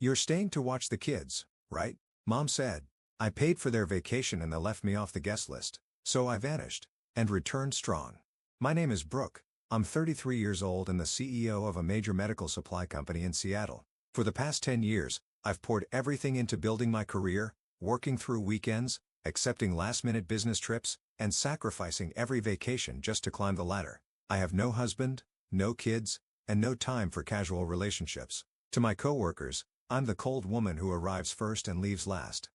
"You're staying to watch the kids, right?" Mom said. I paid for their vacation and they left me off the guest list. So I vanished. And returned strong. My name is Brooke. I'm 33 years old and the CEO of a major medical supply company in Seattle. For the past 10 years, I've poured everything into building my career, working through weekends, accepting last-minute business trips, and sacrificing every vacation just to climb the ladder. I have no husband, no kids, and no time for casual relationships. To my coworkers, I'm the cold woman who arrives first and leaves last.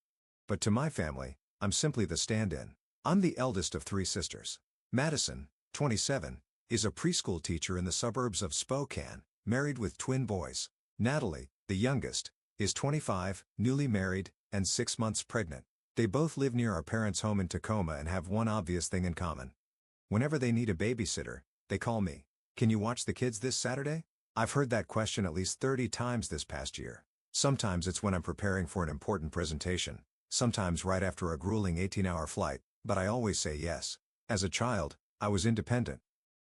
But to my family, I'm simply the stand-in. I'm the eldest of 3 sisters. Madison, 27, is a preschool teacher in the suburbs of Spokane, married with twin boys. Natalie, the youngest, is 25, newly married, and 6 months pregnant. They both live near our parents' home in Tacoma and have one obvious thing in common. Whenever they need a babysitter, they call me. "Can you watch the kids this Saturday?" I've heard that question at least 30 times this past year. Sometimes it's when I'm preparing for an important presentation, sometimes right after a grueling 18-hour flight, but I always say yes. As a child, I was independent.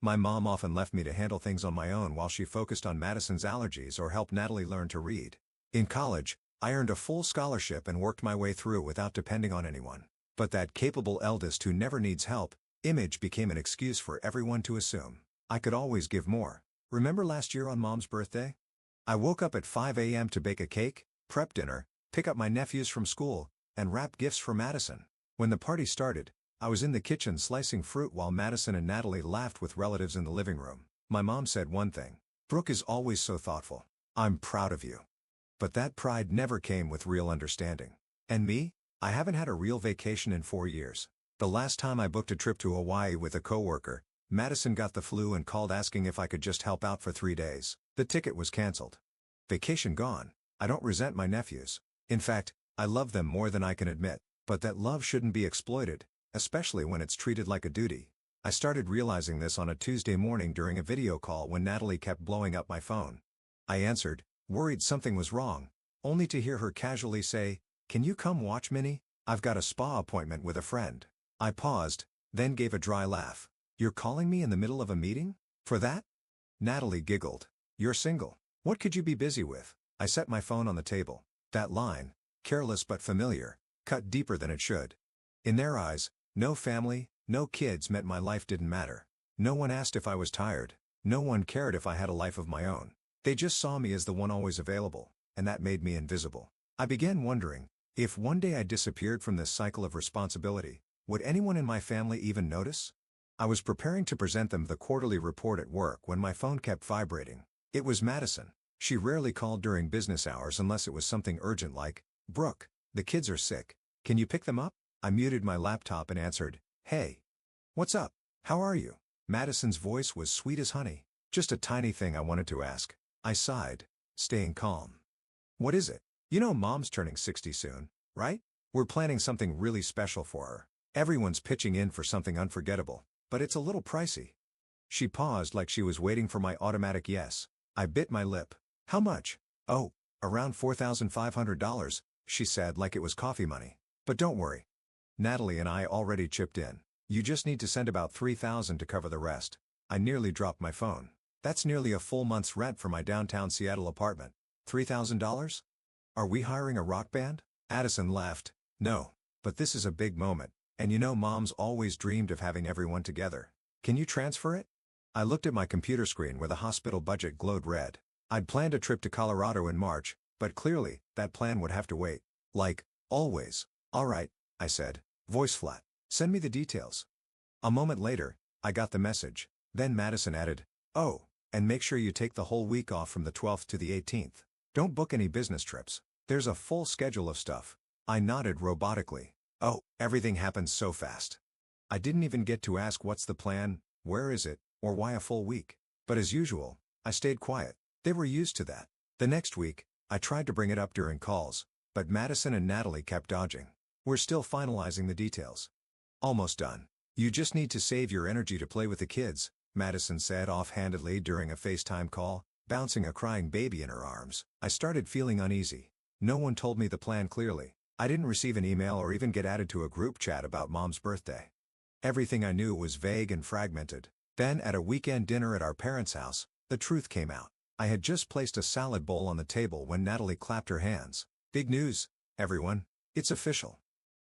My mom often left me to handle things on my own while she focused on Madison's allergies or helped Natalie learn to read. In college, I earned a full scholarship and worked my way through without depending on anyone. But that capable eldest who never needs help image became an excuse for everyone to assume I could always give more. Remember last year on Mom's birthday? I woke up at 5 a.m. to bake a cake, prep dinner, pick up my nephews from school, and wrap gifts for Madison. When the party started, I was in the kitchen slicing fruit while Madison and Natalie laughed with relatives in the living room. My mom said one thing: "Brooke is always so thoughtful. I'm proud of you." But that pride never came with real understanding. And me? I haven't had a real vacation in 4 years. The last time I booked a trip to Hawaii with a coworker, Madison got the flu and called asking if I could just help out for 3 days. The ticket was canceled. Vacation gone. I don't resent my nephews. In fact, I love them more than I can admit. But that love shouldn't be exploited, especially when it's treated like a duty. I started realizing this on a Tuesday morning during a video call when Natalie kept blowing up my phone. I answered, worried something was wrong, only to hear her casually say, "Can you come watch Minnie? I've got a spa appointment with a friend." I paused, then gave a dry laugh. "You're calling me in the middle of a meeting? For that?" Natalie giggled. "You're single. What could you be busy with?" I set my phone on the table. That line, careless but familiar, cut deeper than it should. In their eyes, no family, no kids meant my life didn't matter. No one asked if I was tired. No one cared if I had a life of my own. They just saw me as the one always available, and that made me invisible. I began wondering, if one day I disappeared from this cycle of responsibility, would anyone in my family even notice? I was preparing to present them the quarterly report at work when my phone kept vibrating. It was Madison. She rarely called during business hours unless it was something urgent like, "Brooke, the kids are sick. Can you pick them up?" I muted my laptop and answered, "Hey. What's up? How are you?" Madison's voice was sweet as honey. "Just a tiny thing I wanted to ask." I sighed, staying calm. "What is it?" "You know Mom's turning 60 soon, right? We're planning something really special for her. Everyone's pitching in for something unforgettable, but it's a little pricey." She paused like she was waiting for my automatic yes. I bit my lip. "How much?" "Oh, around $4,500, she said like it was coffee money. "But don't worry. Natalie and I already chipped in. You just need to send about $3,000 to cover the rest." I nearly dropped my phone. That's nearly a full month's rent for my downtown Seattle apartment. $3,000? Are we hiring a rock band? Addison laughed. "No. But this is a big moment, and you know Mom's always dreamed of having everyone together. Can you transfer it?" I looked at my computer screen where the hospital budget glowed red. I'd planned a trip to Colorado in March, but clearly, that plan would have to wait. Like, always. "All right," I said, voice flat. "Send me the details." A moment later, I got the message. Then Madison added, "Oh, and make sure you take the whole week off from the 12th to the 18th. Don't book any business trips. There's a full schedule of stuff." I nodded robotically. Oh, everything happens so fast. I didn't even get to ask what's the plan, where is it, or why a full week. But as usual, I stayed quiet. They were used to that. The next week, I tried to bring it up during calls, but Madison and Natalie kept dodging. "We're still finalizing the details." "Almost done. You just need to save your energy to play with the kids," Madison said offhandedly during a FaceTime call, bouncing a crying baby in her arms. I started feeling uneasy. No one told me the plan clearly. I didn't receive an email or even get added to a group chat about Mom's birthday. Everything I knew was vague and fragmented. Then at a weekend dinner at our parents' house, the truth came out. I had just placed a salad bowl on the table when Natalie clapped her hands. Big news, everyone. It's official.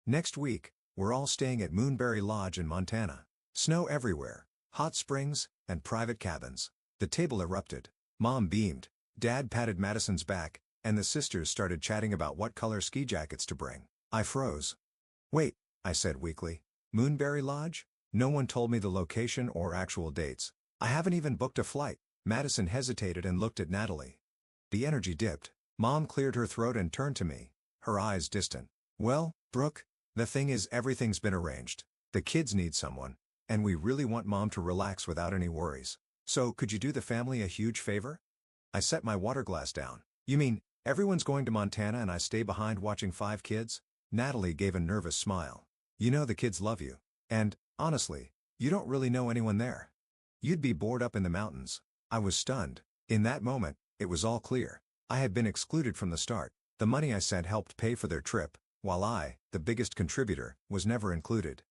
Next week, we're all staying at Moonberry Lodge in Montana. Snow everywhere, hot springs, and private cabins. The table erupted. Mom beamed. Dad patted Madison's back, and the sisters started chatting about what color ski jackets to bring. I froze. Wait, I said weakly. Moonberry Lodge? No one told me the location or actual dates. I haven't even booked a flight. Madison hesitated and looked at Natalie. The energy dipped. Mom cleared her throat and turned to me, her eyes distant. Well, Brooke, the thing is everything's been arranged. The kids need someone, and we really want Mom to relax without any worries. So could you do the family a huge favor? I set my water glass down. You mean, everyone's going to Montana and I stay behind watching 5 kids? Natalie gave a nervous smile. You know the kids love you. And, honestly, you don't really know anyone there. You'd be bored up in the mountains. I was stunned. In that moment, it was all clear. I had been excluded from the start. The money I sent helped pay for their trip, while I, the biggest contributor, was never included.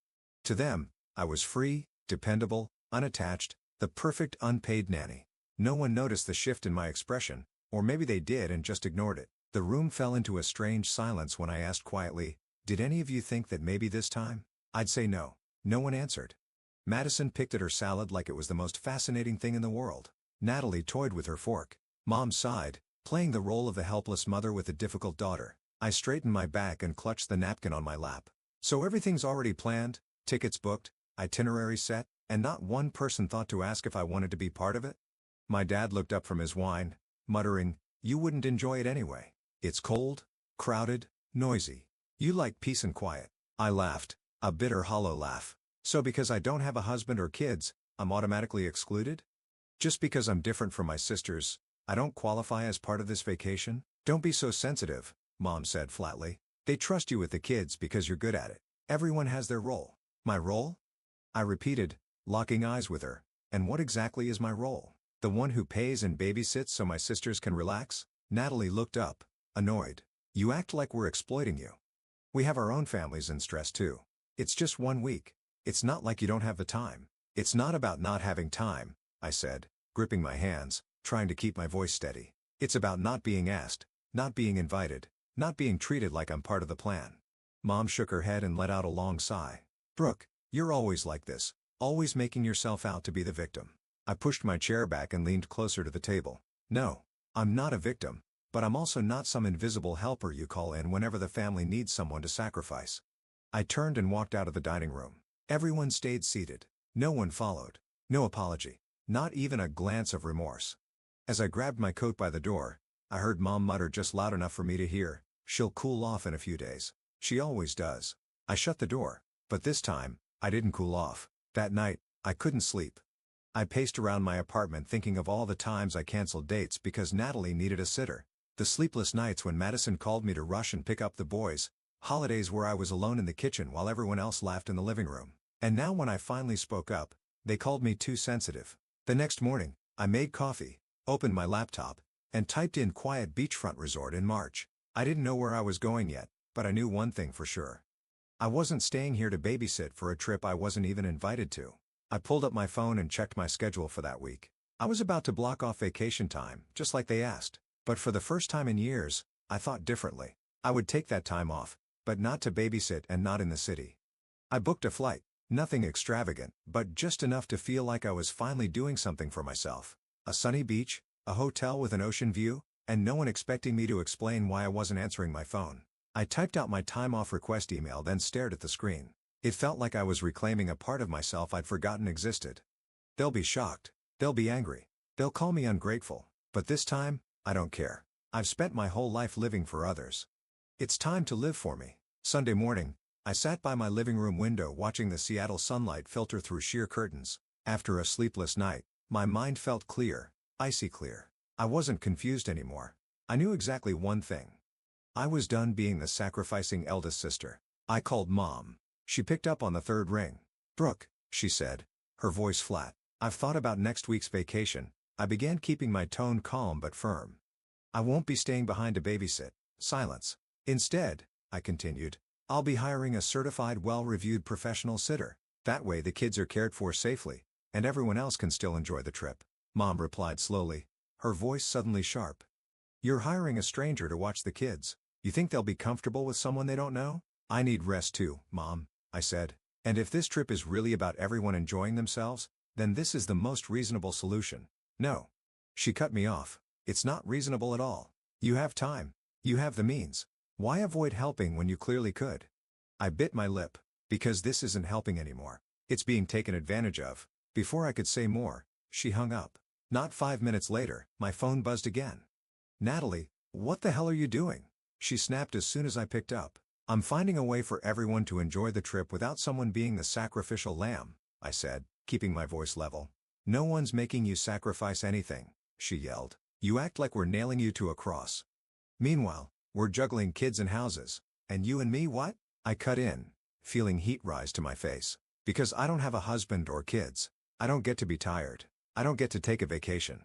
To them, I was free, dependable, unattached, the perfect unpaid nanny. No one noticed the shift in my expression, or maybe they did and just ignored it. The room fell into a strange silence when I asked quietly, "Did any of you think that maybe this time?" I'd say no. No one answered. Madison picked at her salad like it was the most fascinating thing in the world. Natalie toyed with her fork. Mom sighed, playing the role of the helpless mother with a difficult daughter. I straightened my back and clutched the napkin on my lap. So everything's already planned, tickets booked, itinerary set, and not one person thought to ask if I wanted to be part of it? My dad looked up from his wine, muttering, "You wouldn't enjoy it anyway. It's cold, crowded, noisy. You like peace and quiet." I laughed, a bitter hollow laugh. So because I don't have a husband or kids, I'm automatically excluded? Just because I'm different from my sisters, I don't qualify as part of this vacation? Don't be so sensitive, Mom said flatly. They trust you with the kids because you're good at it. Everyone has their role. My role? I repeated, locking eyes with her. And what exactly is my role? The one who pays and babysits so my sisters can relax? Natalie looked up, annoyed. You act like we're exploiting you. We have our own families and stress too. It's just 1 week. It's not like you don't have the time. It's not about not having time, I said, gripping my hands, trying to keep my voice steady. It's about not being asked, not being invited, not being treated like I'm part of the plan. Mom shook her head and let out a long sigh. Brooke, you're always like this, always making yourself out to be the victim. I pushed my chair back and leaned closer to the table. No, I'm not a victim, but I'm also not some invisible helper you call in whenever the family needs someone to sacrifice. I turned and walked out of the dining room. Everyone stayed seated. No one followed. No apology. Not even a glance of remorse. As I grabbed my coat by the door, I heard Mom mutter just loud enough for me to hear, "She'll cool off in a few days. She always does." I shut the door, but this time, I didn't cool off. That night, I couldn't sleep. I paced around my apartment thinking of all the times I canceled dates because Natalie needed a sitter. The sleepless nights when Madison called me to rush and pick up the boys. Holidays where I was alone in the kitchen while everyone else laughed in the living room. And now when I finally spoke up, they called me too sensitive. The next morning, I made coffee, opened my laptop, and typed in quiet beachfront resort in March. I didn't know where I was going yet, but I knew one thing for sure. I wasn't staying here to babysit for a trip I wasn't even invited to. I pulled up my phone and checked my schedule for that week. I was about to block off vacation time, just like they asked. But for the first time in years, I thought differently. I would take that time off, but not to babysit and not in the city. I booked a flight, nothing extravagant, but just enough to feel like I was finally doing something for myself. A sunny beach, a hotel with an ocean view, and no one expecting me to explain why I wasn't answering my phone. I typed out my time off request email, then stared at the screen. It felt like I was reclaiming a part of myself I'd forgotten existed. They'll be shocked. They'll be angry. They'll call me ungrateful. But this time, I don't care. I've spent my whole life living for others. It's time to live for me. Sunday morning, I sat by my living room window watching the Seattle sunlight filter through sheer curtains. After a sleepless night, my mind felt clear, icy clear. I wasn't confused anymore. I knew exactly one thing. I was done being the sacrificing eldest sister. I called Mom. She picked up on the third ring. "Brooke," she said, her voice flat. "I've thought about next week's vacation." I began, keeping my tone calm but firm. "I won't be staying behind to babysit." Silence. "Instead," I continued, "I'll be hiring a certified, well-reviewed professional sitter. That way the kids are cared for safely, and everyone else can still enjoy the trip." Mom replied slowly, her voice suddenly sharp. You're hiring a stranger to watch the kids. You think they'll be comfortable with someone they don't know? I need rest too, Mom, I said. And if this trip is really about everyone enjoying themselves, then this is the most reasonable solution. No. She cut me off. It's not reasonable at all. You have time. You have the means. Why avoid helping when you clearly could? I bit my lip. Because this isn't helping anymore. It's being taken advantage of. Before I could say more, she hung up. Not 5 minutes later, my phone buzzed again. Natalie, what the hell are you doing? She snapped as soon as I picked up. I'm finding a way for everyone to enjoy the trip without someone being the sacrificial lamb, I said, keeping my voice level. No one's making you sacrifice anything, she yelled. You act like we're nailing you to a cross. Meanwhile, we're juggling kids and houses. And you and me what? I cut in, feeling heat rise to my face. Because I don't have a husband or kids. I don't get to be tired. I don't get to take a vacation.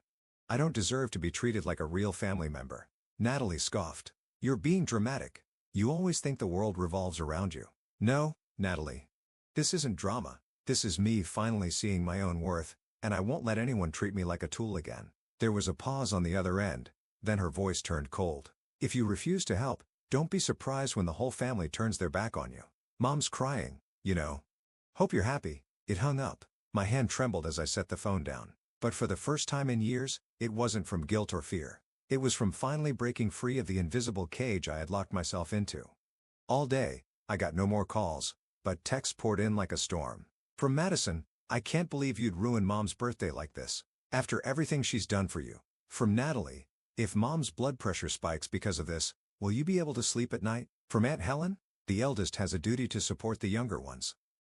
I don't deserve to be treated like a real family member. Natalie scoffed. You're being dramatic. You always think the world revolves around you. No, Natalie. This isn't drama. This is me finally seeing my own worth, and I won't let anyone treat me like a tool again. There was a pause on the other end, then her voice turned cold. If you refuse to help, don't be surprised when the whole family turns their back on you. Mom's crying, you know. Hope you're happy. It hung up. My hand trembled as I set the phone down. But for the first time in years, it wasn't from guilt or fear. It was from finally breaking free of the invisible cage I had locked myself into. All day, I got no more calls, but texts poured in like a storm. From Madison, I can't believe you'd ruin Mom's birthday like this. After everything she's done for you. From Natalie, if Mom's blood pressure spikes because of this, will you be able to sleep at night? From Aunt Helen, the eldest has a duty to support the younger ones.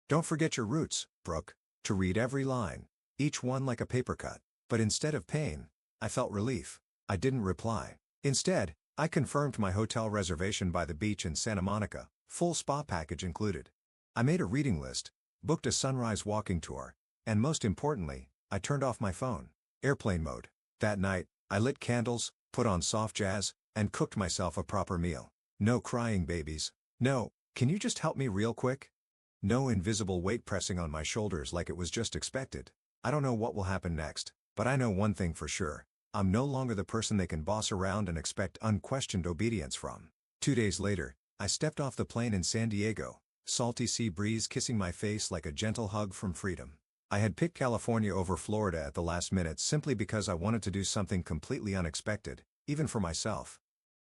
Don't forget your roots, Brooke. To read every line, each one like a paper cut. But instead of pain, I felt relief. I didn't reply. Instead, I confirmed my hotel reservation by the beach in Santa Monica, full spa package included. I made a reading list, booked a sunrise walking tour, and most importantly, I turned off my phone. Airplane mode. That night, I lit candles, put on soft jazz, and cooked myself a proper meal. No crying babies. No, can you just help me real quick? No invisible weight pressing on my shoulders like it was just expected. I don't know what will happen next, but I know one thing for sure. I'm no longer the person they can boss around and expect unquestioned obedience from. 2 days later, I stepped off the plane in San Diego, salty sea breeze kissing my face like a gentle hug from freedom. I had picked California over Florida at the last minute simply because I wanted to do something completely unexpected, even for myself.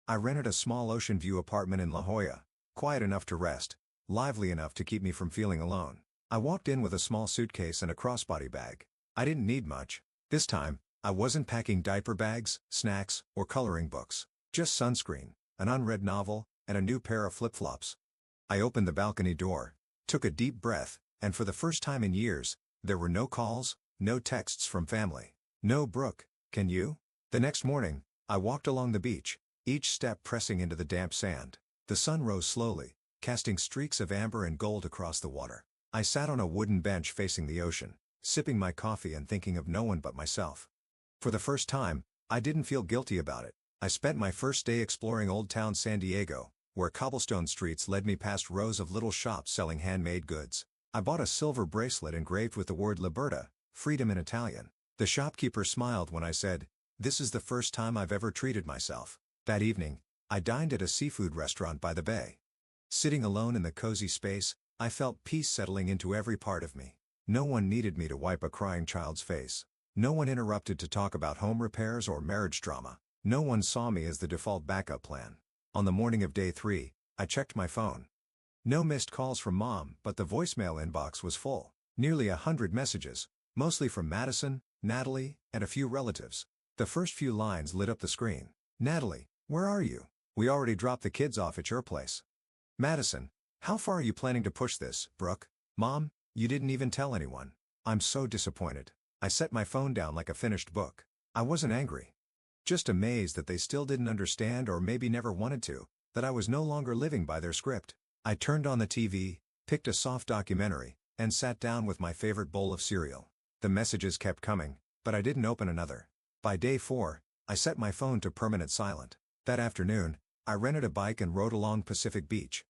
I rented a small ocean view apartment in La Jolla, quiet enough to rest, lively enough to keep me from feeling alone. I walked in with a small suitcase and a crossbody bag. I didn't need much. This time, I wasn't packing diaper bags, snacks, or coloring books. Just sunscreen, an unread novel, and a new pair of flip-flops. I opened the balcony door, took a deep breath, and for the first time in years, there were no calls, no texts from family. No Brooke, can you? The next morning, I walked along the beach, each step pressing into the damp sand. The sun rose slowly, casting streaks of amber and gold across the water. I sat on a wooden bench facing the ocean, sipping my coffee and thinking of no one but myself. For the first time, I didn't feel guilty about it. I spent my first day exploring Old Town San Diego, where cobblestone streets led me past rows of little shops selling handmade goods. I bought a silver bracelet engraved with the word Libertà, freedom in Italian. The shopkeeper smiled when I said, "This is the first time I've ever treated myself." That evening, I dined at a seafood restaurant by the bay. Sitting alone in the cozy space, I felt peace settling into every part of me. No one needed me to wipe a crying child's face. No one interrupted to talk about home repairs or marriage drama. No one saw me as the default backup plan. On the morning of day 3, I checked my phone. No missed calls from Mom, but the voicemail inbox was full. Nearly 100 messages, mostly from Madison, Natalie, and a few relatives. The first few lines lit up the screen. Natalie, where are you? We already dropped the kids off at your place. Madison, how far are you planning to push this, Brooke? Mom, you didn't even tell anyone. I'm so disappointed. I set my phone down like a finished book. I wasn't angry. Just amazed that they still didn't understand or maybe never wanted to, that I was no longer living by their script. I turned on the TV, picked a soft documentary, and sat down with my favorite bowl of cereal. The messages kept coming, but I didn't open another. By day 4, I set my phone to permanent silent. That afternoon, I rented a bike and rode along Pacific Beach.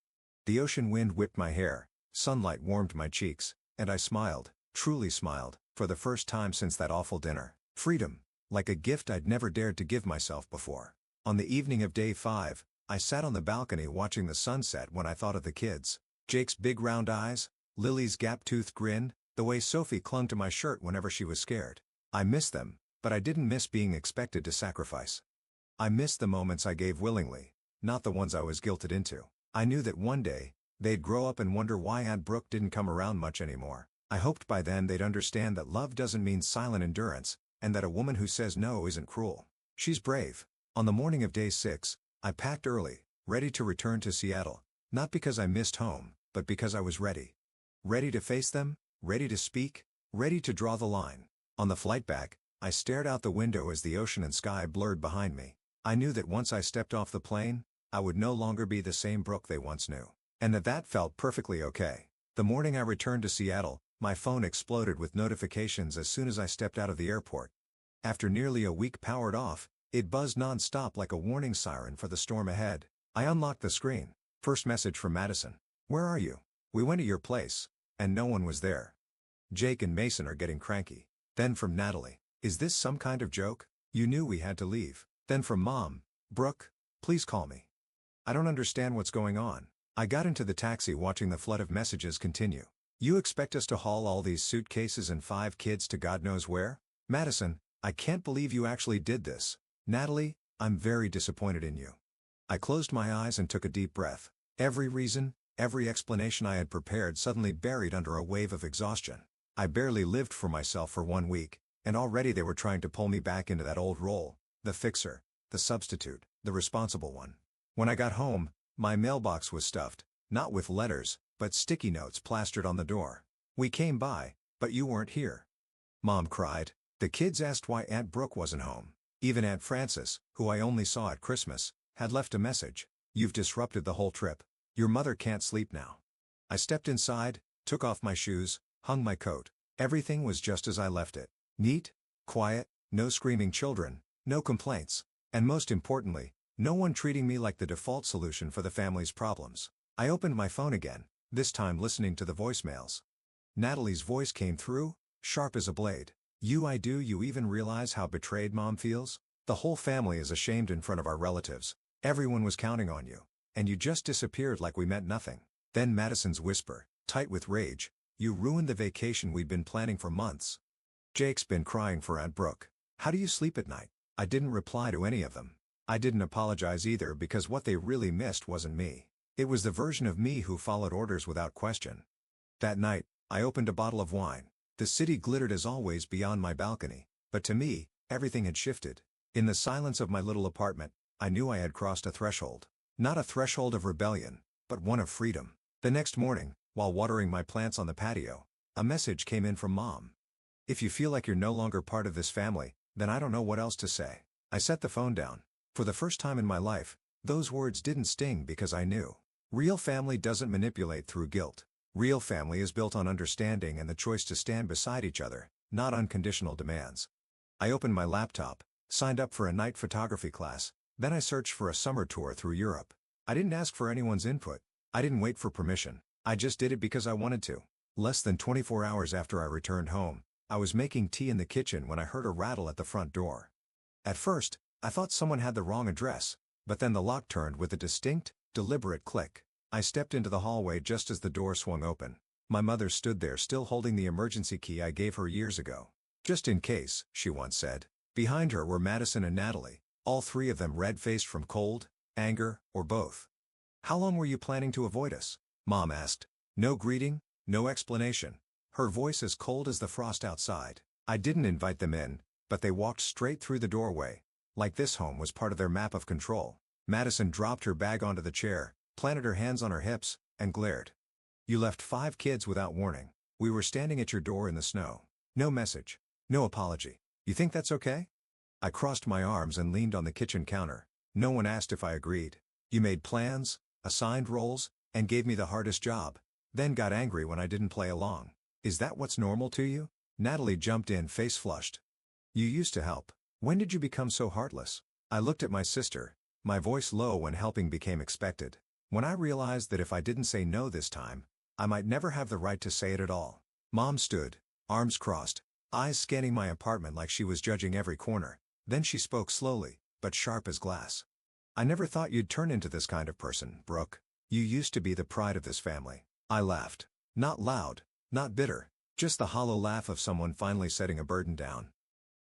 The ocean wind whipped my hair, sunlight warmed my cheeks, and I smiled, truly smiled, for the first time since that awful dinner. Freedom. like a gift I'd never dared to give myself before. On the evening of day 5, I sat on the balcony watching the sunset when I thought of the kids. Jake's big round eyes, Lily's gap-toothed grin, the way Sophie clung to my shirt whenever she was scared. I missed them, but I didn't miss being expected to sacrifice. I missed the moments I gave willingly, not the ones I was guilted into. I knew that one day, they'd grow up and wonder why Aunt Brooke didn't come around much anymore. I hoped by then they'd understand that love doesn't mean silent endurance, and that a woman who says no isn't cruel. She's brave. On the morning of day 6, I packed early, ready to return to Seattle, not because I missed home, but because I was ready. Ready to face them, ready to speak, ready to draw the line. On the flight back, I stared out the window as the ocean and sky blurred behind me. I knew that once I stepped off the plane, I would no longer be the same Brooke they once knew. And that felt perfectly okay. The morning I returned to Seattle, my phone exploded with notifications as soon as I stepped out of the airport. After nearly a week powered off, it buzzed non-stop like a warning siren for the storm ahead. I unlocked the screen. First message from Madison. "Where are you? We went to your place, and no one was there. Jake and Mason are getting cranky." Then from Natalie. "Is this some kind of joke? You knew we had to leave." Then from Mom. "Brooke, please call me. I don't understand what's going on." I got into the taxi watching the flood of messages continue. "You expect us to haul all these suitcases and 5 kids to God knows where?" Madison, "I can't believe you actually did this." Natalie, "I'm very disappointed in you." I closed my eyes and took a deep breath. Every reason, every explanation I had prepared suddenly buried under a wave of exhaustion. I barely lived for myself for 1 week, and already they were trying to pull me back into that old role, the fixer, the substitute, the responsible one. When I got home, my mailbox was stuffed, not with letters, but sticky notes plastered on the door. "We came by, but you weren't here." Mom cried. The kids asked why Aunt Brooke wasn't home. Even Aunt Frances, who I only saw at Christmas, had left a message. "You've disrupted the whole trip. Your mother can't sleep now." I stepped inside, took off my shoes, hung my coat. Everything was just as I left it. Neat, quiet, no screaming children, no complaints, and most importantly, no one treating me like the default solution for the family's problems. I opened my phone again, this time listening to the voicemails. Natalie's voice came through, sharp as a blade. "Do you even realize how betrayed Mom feels? The whole family is ashamed in front of our relatives. Everyone was counting on you, and you just disappeared like we meant nothing." Then Madison's whisper, tight with rage, "You ruined the vacation we'd been planning for months. Jake's been crying for Aunt Brooke. How do you sleep at night?" I didn't reply to any of them. I didn't apologize either because what they really missed wasn't me. It was the version of me who followed orders without question. That night, I opened a bottle of wine. The city glittered as always beyond my balcony, but to me, everything had shifted. In the silence of my little apartment, I knew I had crossed a threshold. Not a threshold of rebellion, but one of freedom. The next morning, while watering my plants on the patio, a message came in from Mom. "If you feel like you're no longer part of this family, then I don't know what else to say." I set the phone down. For the first time in my life, those words didn't sting because I knew. Real family doesn't manipulate through guilt. Real family is built on understanding and the choice to stand beside each other, not unconditional demands. I opened my laptop, signed up for a night photography class, then I searched for a summer tour through Europe. I didn't ask for anyone's input. I didn't wait for permission. I just did it because I wanted to. Less than 24 hours after I returned home, I was making tea in the kitchen when I heard a rattle at the front door. At first, I thought someone had the wrong address, but then the lock turned with a distinct, deliberate click. I stepped into the hallway just as the door swung open. My mother stood there still holding the emergency key I gave her years ago. "Just in case," she once said. Behind her were Madison and Natalie, all 3 of them red-faced from cold, anger, or both. "How long were you planning to avoid us?" Mom asked. No greeting, no explanation. Her voice as cold as the frost outside. I didn't invite them in, but they walked straight through the doorway, like this home was part of their map of control. Madison dropped her bag onto the chair, planted her hands on her hips, and glared. "You left 5 kids without warning. We were standing at your door in the snow. No message. No apology. You think that's okay?" I crossed my arms and leaned on the kitchen counter. "No one asked if I agreed. You made plans, assigned roles, and gave me the hardest job, then got angry when I didn't play along. Is that what's normal to you?" Natalie jumped in, face flushed. "You used to help. When did you become so heartless?" I looked at my sister, my voice low when helping became expected. When I realized that if I didn't say no this time, I might never have the right to say it at all. Mom stood, arms crossed, eyes scanning my apartment like she was judging every corner. Then she spoke slowly, but sharp as glass. "I never thought you'd turn into this kind of person, Brooke. You used to be the pride of this family." I laughed. Not loud, not bitter, just the hollow laugh of someone finally setting a burden down.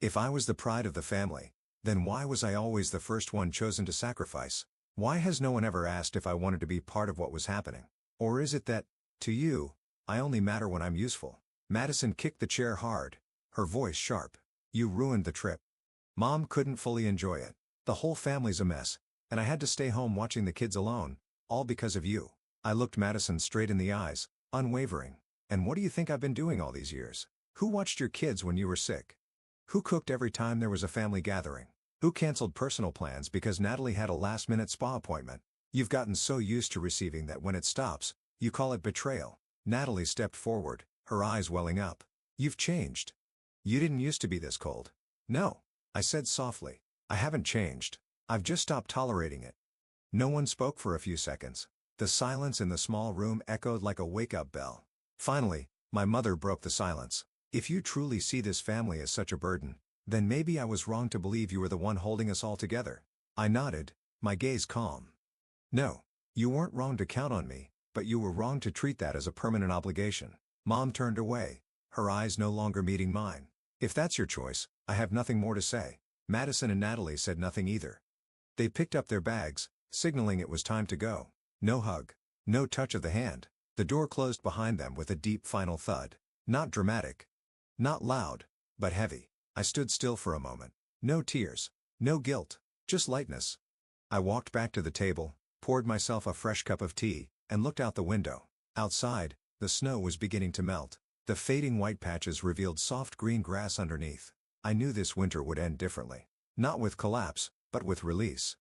If I was the pride of the family, then why was I always the first one chosen to sacrifice? Why has no one ever asked if I wanted to be part of what was happening? Or is it that, to you, I only matter when I'm useful? Madison kicked the chair hard, her voice sharp. "You ruined the trip. Mom couldn't fully enjoy it. The whole family's a mess, and I had to stay home watching the kids alone, all because of you." I looked Madison straight in the eyes, unwavering. "And what do you think I've been doing all these years? Who watched your kids when you were sick? Who cooked every time there was a family gathering? Who canceled personal plans because Natalie had a last-minute spa appointment? You've gotten so used to receiving that when it stops, you call it betrayal." Natalie stepped forward, her eyes welling up. "You've changed. You didn't used to be this cold." "No," I said softly. "I haven't changed. I've just stopped tolerating it." No one spoke for a few seconds. The silence in the small room echoed like a wake-up bell. Finally, my mother broke the silence. "If you truly see this family as such a burden, then maybe I was wrong to believe you were the one holding us all together." I nodded, my gaze calm. "No, you weren't wrong to count on me, but you were wrong to treat that as a permanent obligation." Mom turned away, her eyes no longer meeting mine. "If that's your choice, I have nothing more to say." Madison and Natalie said nothing either. They picked up their bags, signaling it was time to go. No hug. No touch of the hand. The door closed behind them with a deep final thud. Not dramatic. Not loud, but heavy. I stood still for a moment. No tears. No guilt. Just lightness. I walked back to the table, poured myself a fresh cup of tea, and looked out the window. Outside, the snow was beginning to melt. The fading white patches revealed soft green grass underneath. I knew this winter would end differently. Not with collapse, but with release.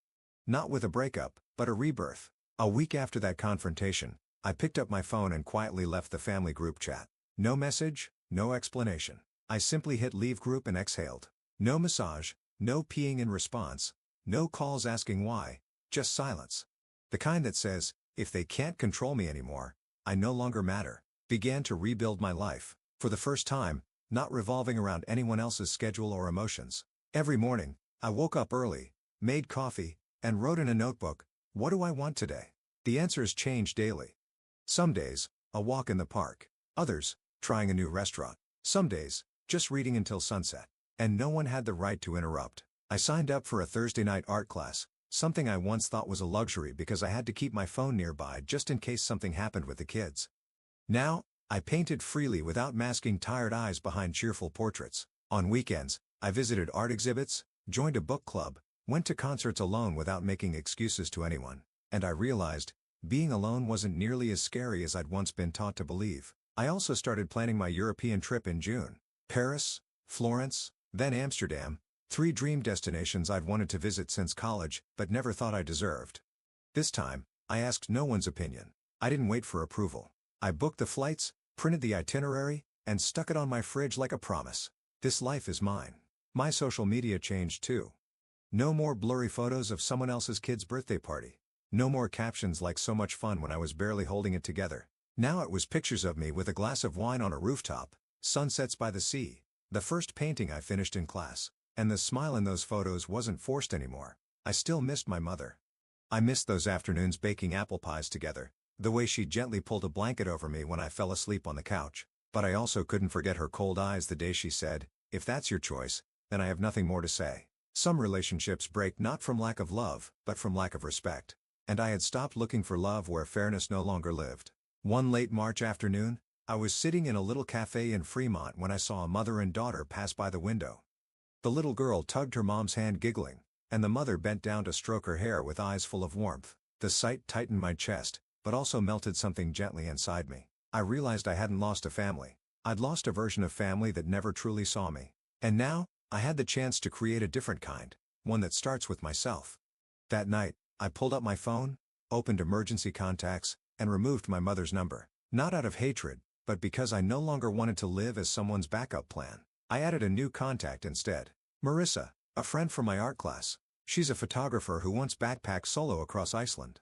Not with a breakup, but a rebirth. A week after that confrontation, I picked up my phone and quietly left the family group chat. No message, no explanation. I simply hit leave group and exhaled. No massage, no peeing in response, no calls asking why, just silence. The kind that says, if they can't control me anymore, I no longer matter. Began to rebuild my life, for the first time, not revolving around anyone else's schedule or emotions. Every morning, I woke up early, made coffee, and wrote in a notebook, "What do I want today?" The answers changed daily. Some days, a walk in the park. Others, trying a new restaurant. Some days, just reading until sunset. And no one had the right to interrupt. I signed up for a Thursday night art class, something I once thought was a luxury because I had to keep my phone nearby just in case something happened with the kids. Now, I painted freely without masking tired eyes behind cheerful portraits. On weekends, I visited art exhibits, joined a book club, went to concerts alone without making excuses to anyone. And I realized, being alone wasn't nearly as scary as I'd once been taught to believe. I also started planning my European trip in June. Paris, Florence, then Amsterdam, 3 dream destinations I'd wanted to visit since college, but never thought I deserved. This time, I asked no one's opinion. I didn't wait for approval. I booked the flights, printed the itinerary, and stuck it on my fridge like a promise. This life is mine. My social media changed too. No more blurry photos of someone else's kid's birthday party. No more captions like "so much fun" when I was barely holding it together. Now it was pictures of me with a glass of wine on a rooftop, sunsets by the sea, the first painting I finished in class, and the smile in those photos wasn't forced anymore. I still missed my mother. I missed those afternoons baking apple pies together, the way she gently pulled a blanket over me when I fell asleep on the couch. But I also couldn't forget her cold eyes the day she said, "If that's your choice, then I have nothing more to say." Some relationships break not from lack of love, but from lack of respect. And I had stopped looking for love where fairness no longer lived. One late March afternoon, I was sitting in a little cafe in Fremont when I saw a mother and daughter pass by the window. The little girl tugged her mom's hand giggling, and the mother bent down to stroke her hair with eyes full of warmth. The sight tightened my chest, but also melted something gently inside me. I realized I hadn't lost a family. I'd lost a version of family that never truly saw me. And now, I had the chance to create a different kind, one that starts with myself. That night, I pulled up my phone, opened emergency contacts, and removed my mother's number. Not out of hatred, but because I no longer wanted to live as someone's backup plan. I added a new contact instead. Marissa, a friend from my art class. She's a photographer who once backpacked solo across Iceland.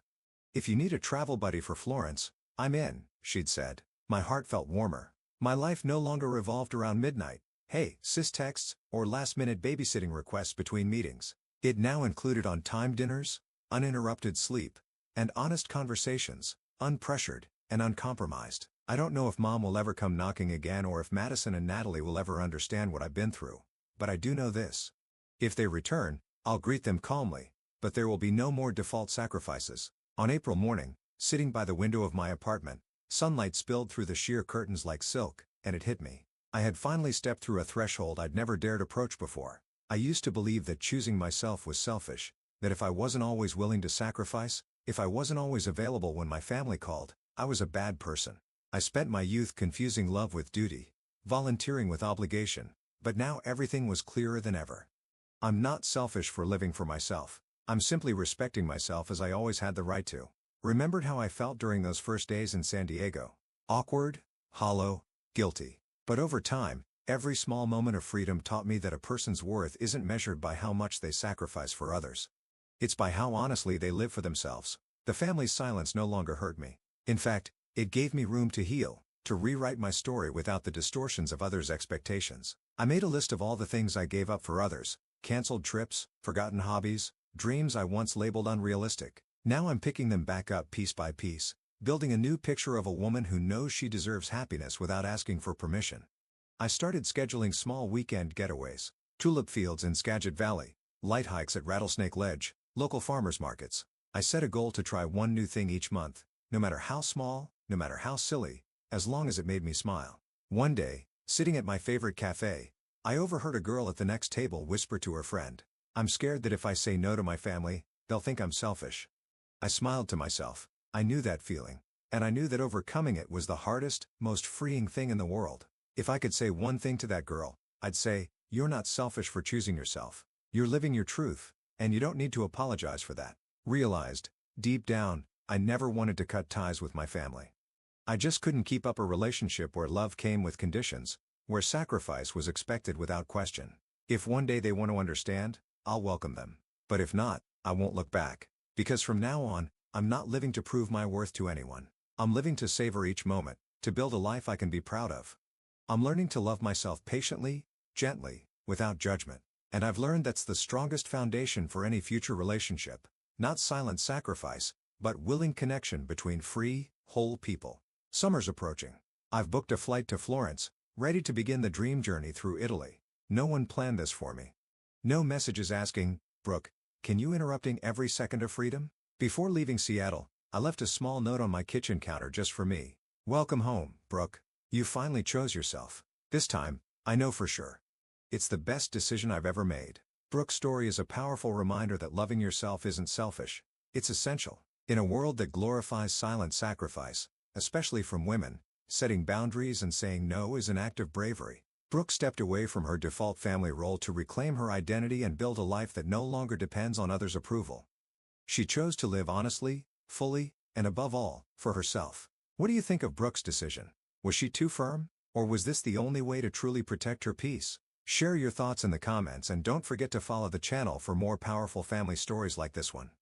"If you need a travel buddy for Florence, I'm in," she'd said. My heart felt warmer. My life no longer revolved around midnight, hey, sis texts, or last-minute babysitting requests between meetings. It now included on-time dinners, uninterrupted sleep, and honest conversations, unpressured and uncompromised. I don't know if Mom will ever come knocking again or if Madison and Natalie will ever understand what I've been through. But I do know this. If they return, I'll greet them calmly, but there will be no more default sacrifices. On April morning, sitting by the window of my apartment, sunlight spilled through the sheer curtains like silk, and it hit me. I had finally stepped through a threshold I'd never dared approach before. I used to believe that choosing myself was selfish, that if I wasn't always willing to sacrifice, if I wasn't always available when my family called, I was a bad person. I spent my youth confusing love with duty, volunteering with obligation, but now everything was clearer than ever. I'm not selfish for living for myself. I'm simply respecting myself as I always had the right to. Remembered how I felt during those first days in San Diego. Awkward, hollow, guilty. But over time, every small moment of freedom taught me that a person's worth isn't measured by how much they sacrifice for others. It's by how honestly they live for themselves. The family's silence no longer hurt me. In fact, it gave me room to heal, to rewrite my story without the distortions of others' expectations. I made a list of all the things I gave up for others, canceled trips, forgotten hobbies, dreams I once labeled unrealistic. Now I'm picking them back up piece by piece, building a new picture of a woman who knows she deserves happiness without asking for permission. I started scheduling small weekend getaways, tulip fields in Skagit Valley, light hikes at Rattlesnake Ledge, local farmers markets. I set a goal to try one new thing each month, no matter how small, no matter how silly, as long as it made me smile. One day, sitting at my favorite cafe, I overheard a girl at the next table whisper to her friend, "I'm scared that if I say no to my family, they'll think I'm selfish." I smiled to myself. I knew that feeling, and I knew that overcoming it was the hardest, most freeing thing in the world. If I could say one thing to that girl, I'd say, you're not selfish for choosing yourself. You're living your truth, and you don't need to apologize for that. Realized, deep down, I never wanted to cut ties with my family. I just couldn't keep up a relationship where love came with conditions, where sacrifice was expected without question. If one day they want to understand, I'll welcome them. But if not, I won't look back. Because from now on, I'm not living to prove my worth to anyone. I'm living to savor each moment, to build a life I can be proud of. I'm learning to love myself patiently, gently, without judgment. And I've learned that's the strongest foundation for any future relationship. Not silent sacrifice, but willing connection between free, whole people. Summer's approaching. I've booked a flight to Florence, ready to begin the dream journey through Italy. No one planned this for me. No messages asking, "Brooke, can you interrupting every second of freedom?" Before leaving Seattle, I left a small note on my kitchen counter just for me. "Welcome home, Brooke. You finally chose yourself. This time, I know for sure. It's the best decision I've ever made." Brooke's story is a powerful reminder that loving yourself isn't selfish. It's essential. In a world that glorifies silent sacrifice, especially from women, setting boundaries and saying no is an act of bravery. Brooke stepped away from her default family role to reclaim her identity and build a life that no longer depends on others' approval. She chose to live honestly, fully, and above all, for herself. What do you think of Brooke's decision? Was she too firm? Or was this the only way to truly protect her peace? Share your thoughts in the comments and don't forget to follow the channel for more powerful family stories like this one.